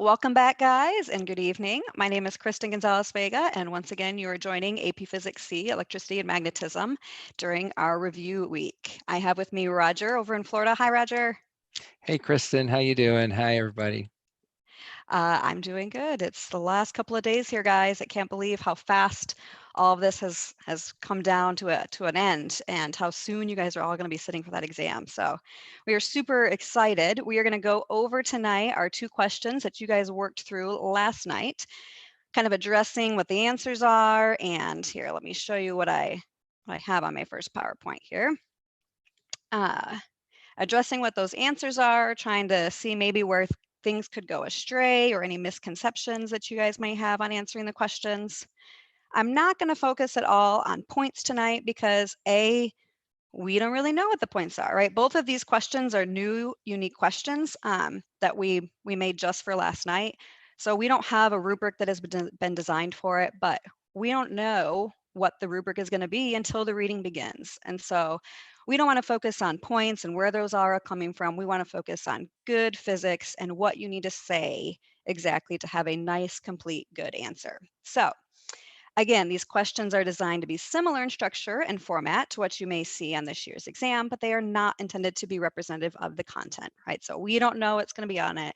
Welcome back, guys, and good evening. My name is Kristen Gonzalez-Vega, and once again, you are joining AP Physics C, Electricity and Magnetism, during our review week. I have with me Roger over in Florida. Hi, Roger. Hey, Kristen, how you doing? Hi, everybody. I'm doing good. It's the last couple of days here, guys. I can't believe how fast all of this has come down to an end, and how soon you guys are all going to be sitting for that exam. So we are super excited. We are going to go over tonight our 2 questions that you guys worked through last night, kind of addressing what the answers are. And here, let me show you what I have on my first PowerPoint here. Addressing what those answers are, trying to see maybe where things could go astray or any misconceptions that you guys may have on answering the questions. I'm not going to focus at all on points tonight because we don't really know what the points are, right? Both of these questions are new, unique questions that we made just for last night. So we don't have a rubric that has been designed for it, but we don't know what the rubric is going to be until the reading begins. And so we don't want to focus on points and where those are coming from. We want to focus on good physics and what you need to say exactly to have a nice, complete, good answer. So again, these questions are designed to be similar in structure and format to what you may see on this year's exam, but they are not intended to be representative of the content, right? So we don't know what's going to be on it,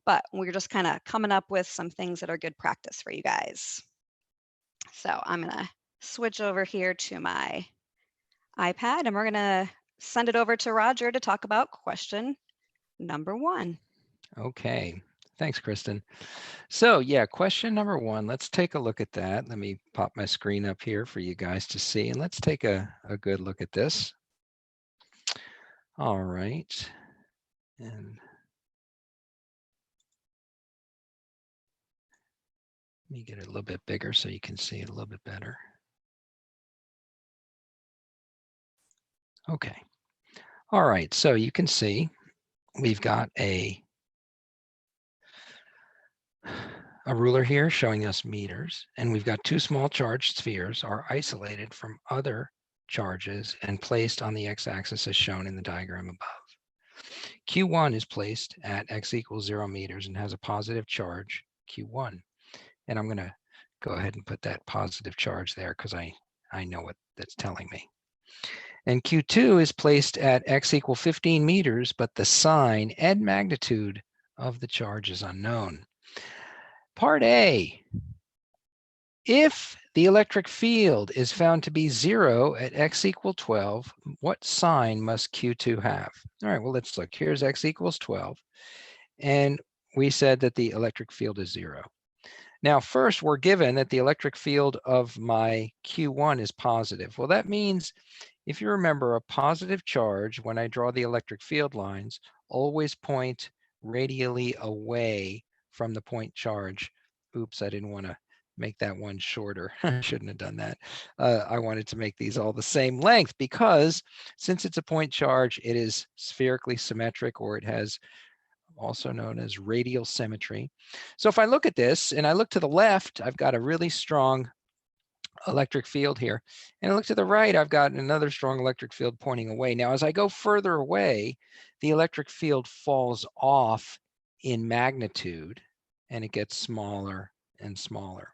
but we're just kind of coming up with some things that are good practice for you guys. So I'm going to switch over here to my iPad, and we're going to send it over to Roger to talk about question number 1. Okay, thanks, Kristen. So yeah, question number 1, let's take a look at that. Let me pop my screen up here for you guys to see, and let's take a good look at this. All right, and let me get it a little bit bigger so you can see it a little bit better. Okay, all right, so you can see we've got a ruler here showing us meters, and we've got 2 small charged spheres are isolated from other charges and placed on the x-axis as shown in the diagram above. Q1 is placed at x equals 0 meters and has a positive charge Q1. And I'm going to go ahead and put that positive charge there because I know what that's telling me. And Q2 is placed at x equal 15 meters, but the sign and magnitude of the charge is unknown. Part A, if the electric field is found to be 0 at x equal 12, what sign must Q2 have? All right, well, let's look. Here's x equals 12, and we said that the electric field is 0. Now, first, we're given that the electric field of my Q1 is positive. Well, that means, if you remember, a positive charge, when I draw the electric field lines, always point radially away from the point charge. Oops, I didn't want to make that one shorter. I shouldn't have done that. I wanted to make these all the same length because since it's a point charge, it is spherically symmetric, or it has also known as radial symmetry. So if I look at this and I look to the left, I've got a really strong electric field here. And I look to the right, I've got another strong electric field pointing away. Now, as I go further away, the electric field falls off in magnitude and it gets smaller and smaller.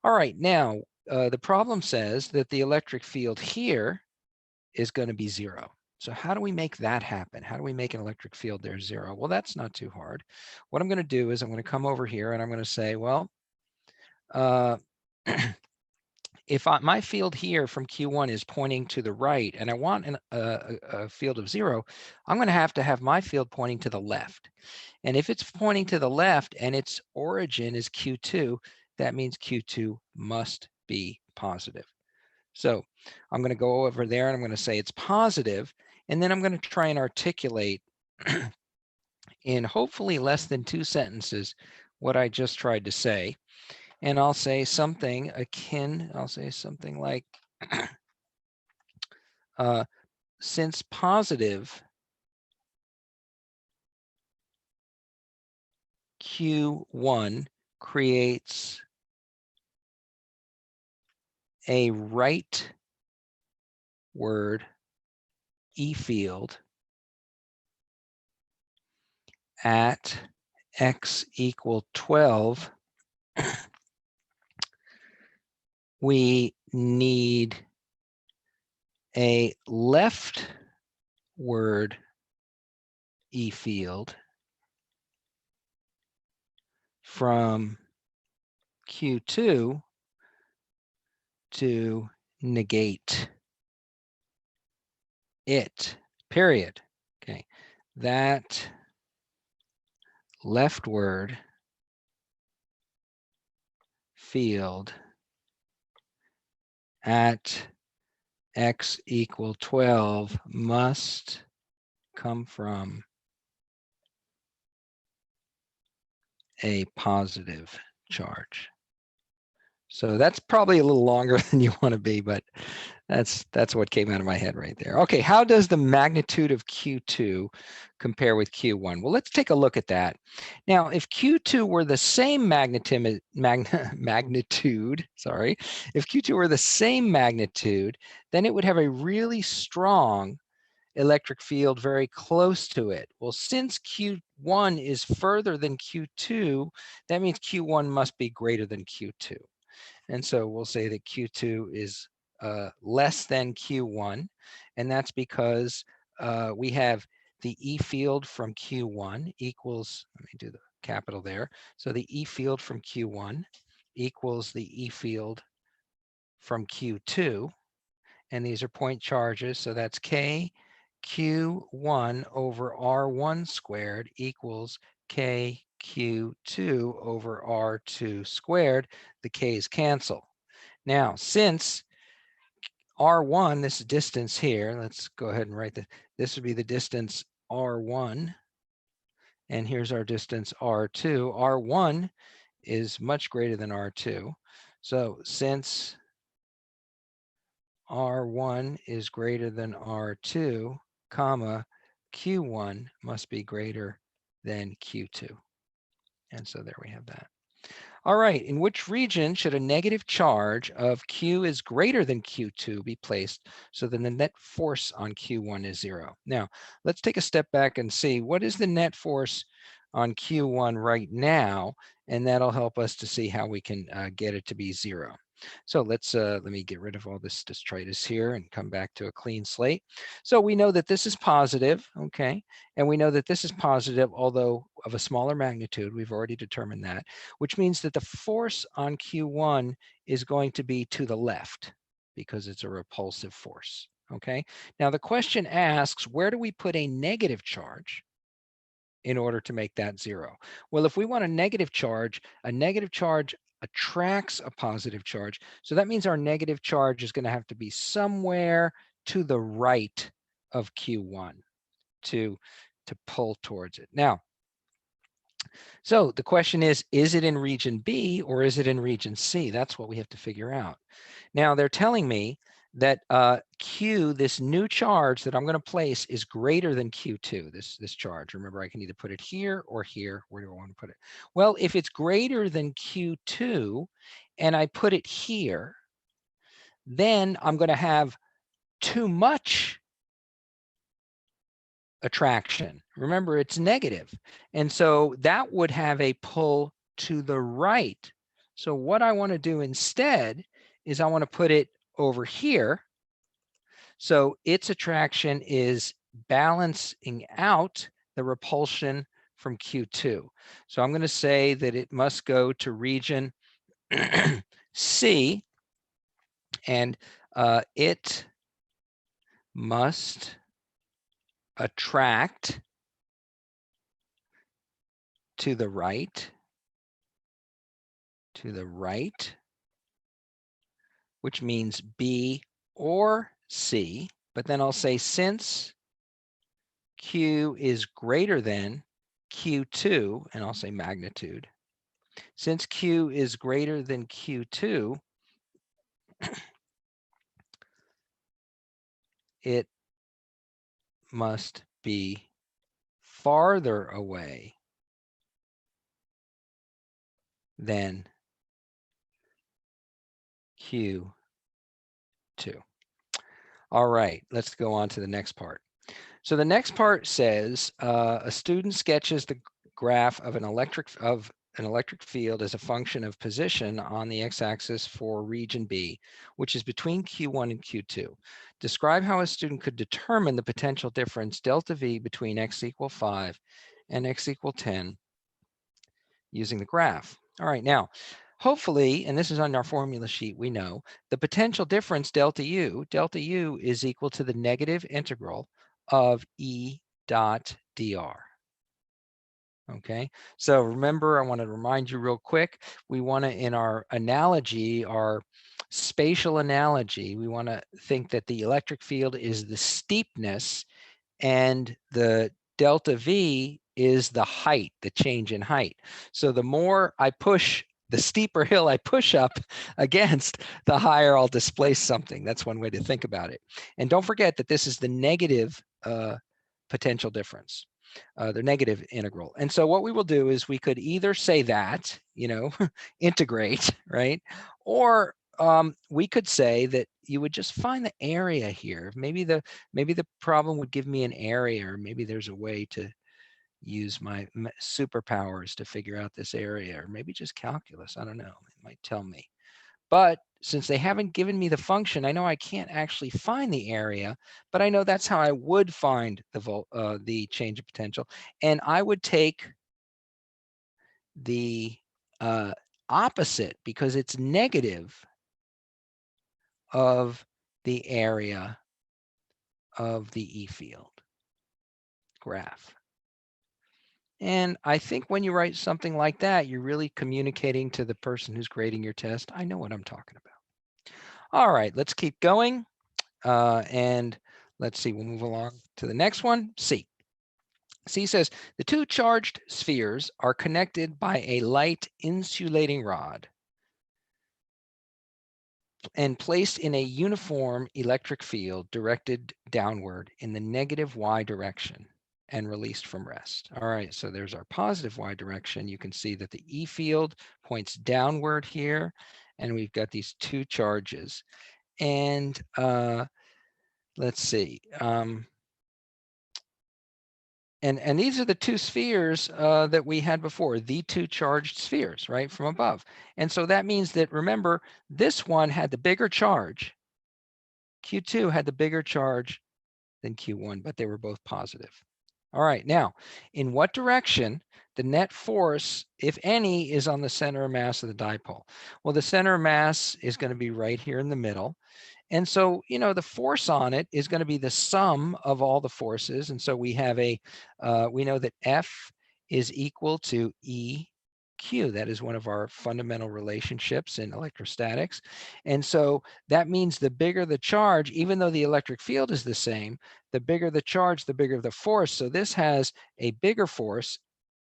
All right, now the problem says that the electric field here is going to be 0. So how do we make that happen? How do we make an electric field there 0? Well, that's not too hard. What I'm going to do is I'm going to come over here and I'm going to say, well, if my field here from Q1 is pointing to the right and I want a field of 0, I'm going to have my field pointing to the left. And if it's pointing to the left and its origin is Q2, that means Q2 must be positive. So I'm going to go over there and I'm going to say it's positive, and then I'm going to try and articulate in hopefully less than 2 sentences what I just tried to say. And I'll say something akin, I'll say something like, since positive Q1 creates a rightward E field at x equal 12, we need a leftward E field from Q2 to negate it, period. Okay, that leftward field at x equal 12 must come from a positive charge. So that's probably a little longer than you want to be, but that's what came out of my head right there. Okay, how does the magnitude of Q2 compare with Q1? Well, let's take a look at that. Now, if Q2 were the same magnitude, if Q2 were the same magnitude, then it would have a really strong electric field very close to it. Well, since Q1 is further than Q2, that means Q1 must be greater than Q2. And so we'll say that Q2 is less than Q1, and that's because we have the E field from Q1 equals, let me do the capital there. So the E field from Q1 equals the E field from Q2, and these are point charges. So that's K Q1 over R1 squared equals K Q2 over R2 squared. The K's cancel. Now, since R1, this distance here, let's go ahead and write this would be the distance R1, and here's our distance R2. R1 is much greater than R2. So since R1 is greater than R2, comma, Q1 must be greater than Q2. And so there we have that. All right, in which region should a negative charge of Q is greater than Q2 be placed so that the net force on Q1 is 0? Now, let's take a step back and see what is the net force on Q1 right now, and that'll help us to see how we can get it to be 0. So let me get rid of all this detritus here and come back to a clean slate. So we know that this is positive, okay? And we know that this is positive, although of a smaller magnitude. We've already determined that, which means that the force on Q1 is going to be to the left because it's a repulsive force, okay? Now the question asks, where do we put a negative charge in order to make that 0? Well, if we want a negative charge attracts a positive charge. So that means our negative charge is going to have to be somewhere to the right of Q1 to pull towards it. Now, so the question is it in region B or is it in region C? That's what we have to figure out. Now they're telling me that Q, this new charge that I'm going to place, is greater than Q2, this charge. Remember, I can either put it here or here. Where do I want to put it? Well, if it's greater than Q2 and I put it here, then I'm going to have too much attraction. Remember, it's negative. And so that would have a pull to the right. So what I want to do instead is I want to put it over here. So its attraction is balancing out the repulsion from Q2. So I'm going to say that it must go to region C, and it must attract to the right, which means B or C, but then I'll say since Q is greater than Q2, and I'll say magnitude, since Q is greater than Q2, it must be farther away than Q2. All right, let's go on to the next part. So the next part says a student sketches the graph of an electric field as a function of position on the x-axis for region B, which is between Q1 and Q2. Describe how a student could determine the potential difference delta V between x equal 5 and x equal 10 using the graph. All right, now, hopefully, and this is on our formula sheet, we know the potential difference delta U is equal to the negative integral of E dot dr. Okay, so remember, I want to remind you real quick, we want to, in our analogy, our spatial analogy, we want to think that the electric field is the steepness and the delta V is the height, the change in height. So the more I push, the steeper hill I push up against, the higher I'll displace something. That's one way to think about it. And don't forget that this is the negative potential difference. The negative integral. And so what we will do is we could either say that, you know, integrate, right? Or we could say that you would just find the area here. Maybe the problem would give me an area, or maybe there's a way to use my superpowers to figure out this area, or maybe just calculus. I don't know. It might tell me. But since they haven't given me the function, I know I can't actually find the area, but I know that's how I would find the change of potential. And I would take the opposite, because it's negative, of the area of the E field graph. And I think when you write something like that, you're really communicating to the person who's grading your test, I know what I'm talking about. All right, let's keep going. And let's see, we'll move along to the next one, C. C says, the two charged spheres are connected by a light insulating rod and placed in a uniform electric field directed downward in the negative y direction and released from rest. All right, so there's our positive y direction. You can see that the E field points downward here, and we've got these two charges. And let's see. And these are the two spheres that we had before, the two charged spheres, right, from above. And so that means that, remember, this one had the bigger charge. Q2 had the bigger charge than Q1, but they were both positive. All right, now, in what direction the net force, if any, is on the center of mass of the dipole? Well, the center of mass is going to be right here in the middle. And so, you know, the force on it is going to be the sum of all the forces. And so we have we know that F is equal to EQ. That is one of our fundamental relationships in electrostatics. And so that means the bigger the charge, even though the electric field is the same, the bigger the charge, the bigger the force. So this has a bigger force,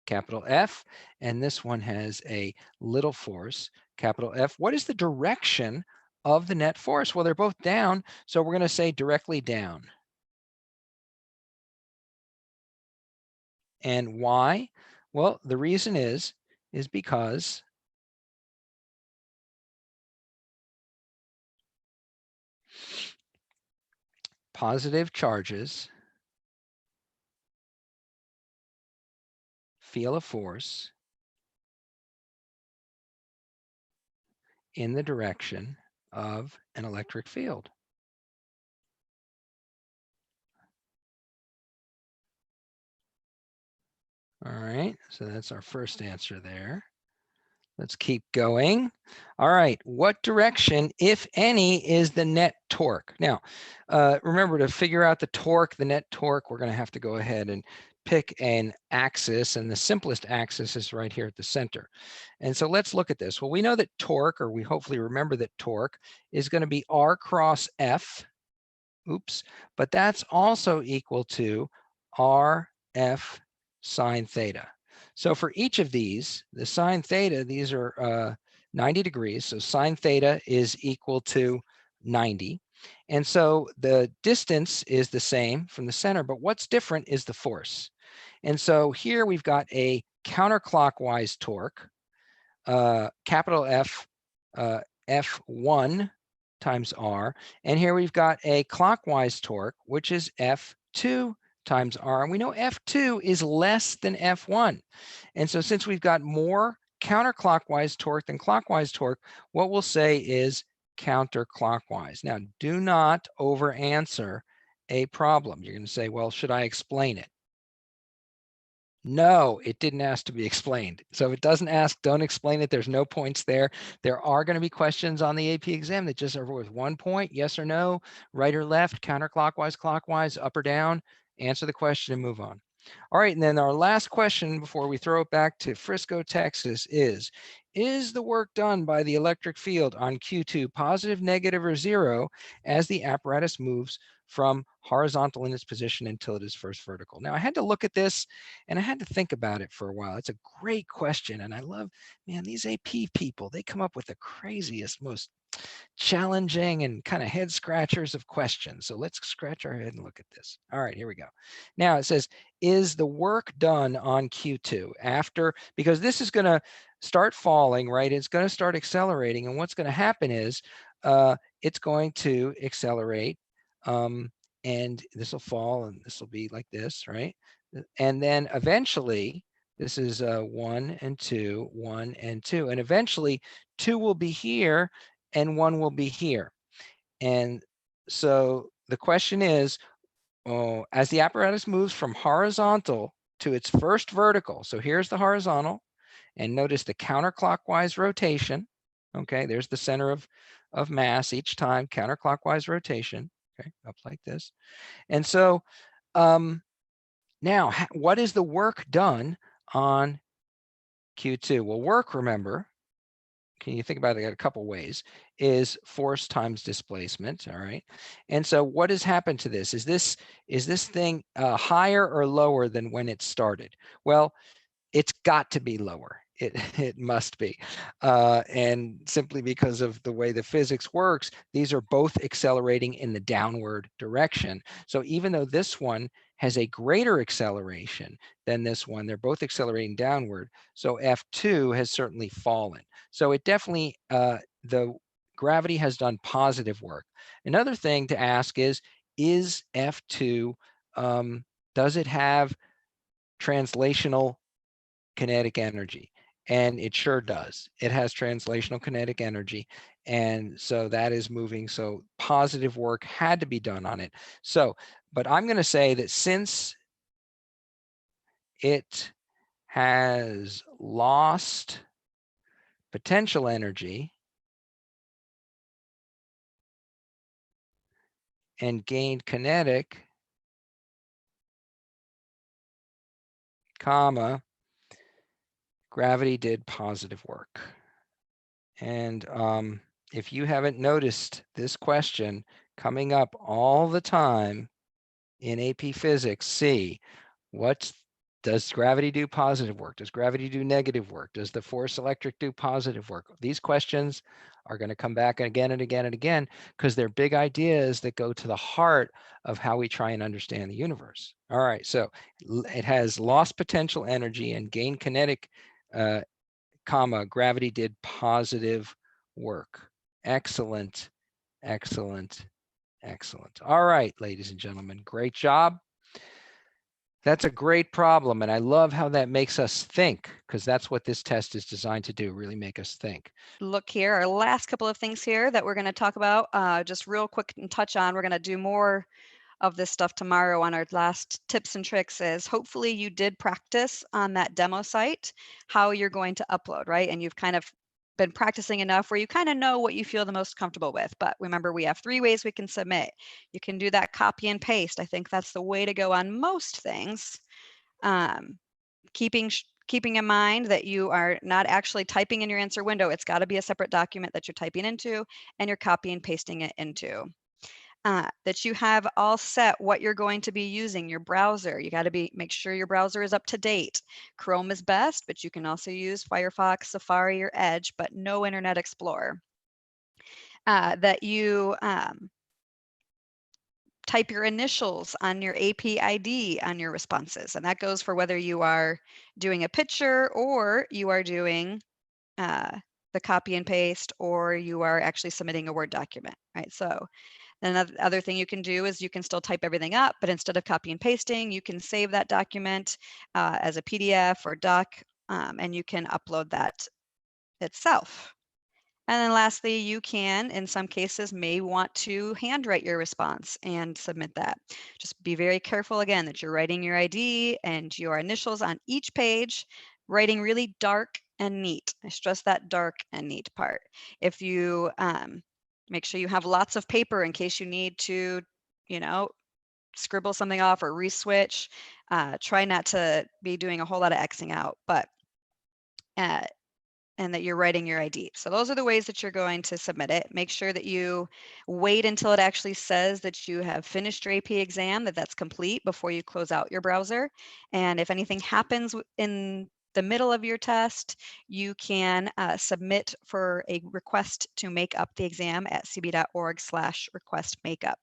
capital F, and this one has a little force, capital F. What is the direction of the net force? Well, they're both down, so we're going to say directly down. And why? Well, the reason is because positive charges feel a force in the direction of an electric field. All right, so that's our first answer there. Let's keep going. All right, what direction, if any, is the net torque? Now, remember, to figure out the torque, the net torque, we're going to have to go ahead and pick an axis, and the simplest axis is right here at the center. And so let's look at this. Well, we know that torque, or we hopefully remember that torque, is going to be R cross F, oops, but that's also equal to RF sine theta. So for each of these, the sine theta, these are 90 degrees. So sine theta is equal to 90. And so the distance is the same from the center, but what's different is the force. And so here we've got a counterclockwise torque, capital F, F1 times R. And here we've got a clockwise torque, which is F2 times R. And we know F2 is less than F1. And so since we've got more counterclockwise torque than clockwise torque, what we'll say is counterclockwise. Now, do not over answer a problem. You're going to say, well, should I explain it? No, it didn't ask to be explained. So if it doesn't ask, don't explain it. There's no points there. There are going to be questions on the AP exam that just are with 1 point, yes or no, right or left, counterclockwise, clockwise, up or down. Answer the question and move on. All right, and then our last question before we throw it back to Frisco, Texas is the work done by the electric field on Q2 positive, negative, or zero as the apparatus moves from horizontal in its position until it is first vertical? Now, I had to look at this and I had to think about it for a while. It's a great question. And I love, man, these AP people, they come up with the craziest, most challenging and kind of head scratchers of questions. So let's scratch our head and look at this. All right, here we go. Now it says, is the work done on Q2 after, because this is going to start falling, right? It's going to start accelerating. And what's going to happen is it's going to accelerate and this will fall and this will be like this, right? And then eventually, this is 1 and 2, 1 and 2, and eventually 2 will be here and 1 will be here. And so the question is, as the apparatus moves from horizontal to its first vertical, so here's the horizontal, and notice the counterclockwise rotation. Okay, there's the center of mass each time, counterclockwise rotation. Okay, up like this. And so now, what is the work done on Q2? Well, work, remember, can you think about it a couple ways, is force times displacement, all right? And so what has happened to this? Is this thing higher or lower than when it started? Well, it's got to be lower. It must be. And simply because of the way the physics works, these are both accelerating in the downward direction. So even though this one has a greater acceleration than this one, they're both accelerating downward. So F2 has certainly fallen. So it definitely, the gravity has done positive work. Another thing to ask is F2, does it have translational kinetic energy? And it sure does. It has translational kinetic energy. And so that is moving. So positive work had to be done on it. So, but I'm going to say that since it has lost potential energy and gained kinetic, comma, gravity did positive work. And if you haven't noticed this question coming up all the time in AP Physics, see, does gravity do positive work? Does gravity do negative work? Does the force electric do positive work? These questions are going to come back again and again and again because they're big ideas that go to the heart of how we try and understand the universe. All right, so it has lost potential energy and gained kinetic, comma, gravity did positive work. Excellent, excellent, excellent. All right, ladies and gentlemen, great job. That's a great problem, and I love how that makes us think, because that's what this test is designed to do, really make us think. Look here, our last couple of things here that we're going to talk about, just real quick and touch on. We're going to do more of this stuff tomorrow on our last tips and tricks. Is hopefully you did practice on that demo site how you're going to upload, right? And you've kind of been practicing enough where you kind of know what you feel the most comfortable with. But remember, we have 3 ways we can submit. You can do that copy and paste. I think that's the way to go on most things. Keeping in mind that you are not actually typing in your answer window. It's got to be a separate document that you're typing into and you're copy and pasting it into. That you have all set what you're going to be using, your browser. You got to make sure your browser is up to date. Chrome is best, but you can also use Firefox, Safari, or Edge, but no Internet Explorer. That you type your initials on your AP ID on your responses. And that goes for whether you are doing a picture or you are doing the copy and paste, or you are actually submitting a Word document, right? So Another other thing you can do is you can still type everything up, but instead of copy and pasting, you can save that document as a PDF or doc, and you can upload that itself. And then lastly, you can, in some cases, may want to handwrite your response and submit that. Just be very careful again that you're writing your ID and your initials on each page, writing really dark and neat. I stress that dark and neat part. If you make sure you have lots of paper in case you need to, you know, scribble something off or reswitch. Try not to be doing a whole lot of Xing out, but and that you're writing your ID. So those are the ways that you're going to submit it. Make sure that you wait until it actually says that you have finished your AP exam, that that's complete before you close out your browser. And if anything happens in the middle of your test, you can submit for a request to make up the exam at cb.org/request-makeup.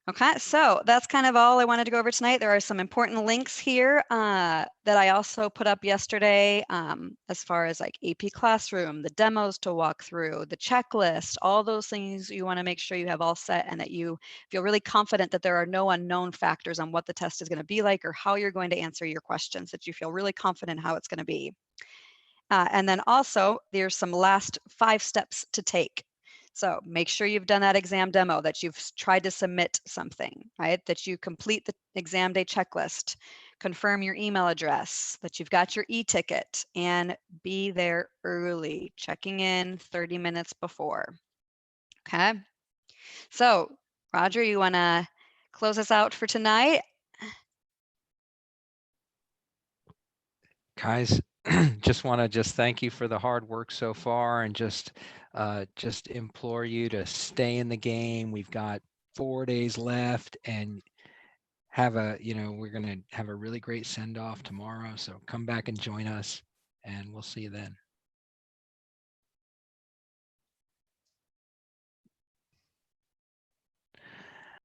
Okay, so that's kind of all I wanted to go over tonight. There are some important links here that I also put up yesterday as far as like AP Classroom, the demos to walk through, the checklist, all those things you want to make sure you have all set and that you feel really confident that there are no unknown factors on what the test is going to be like or how you're going to answer your questions, that you feel really confident how it's going to be. And then also there's some last 5 steps to take. So make sure you've done that exam demo, that you've tried to submit something, right? That you complete the exam day checklist, confirm your email address, that you've got your e-ticket, and be there early, checking in 30 minutes before. Okay. So Roger, you want to close us out for tonight? Guys, just want to thank you for the hard work so far and just implore you to stay in the game. We've got 4 days left and we're going to have a really great send off tomorrow. So come back and join us and we'll see you then.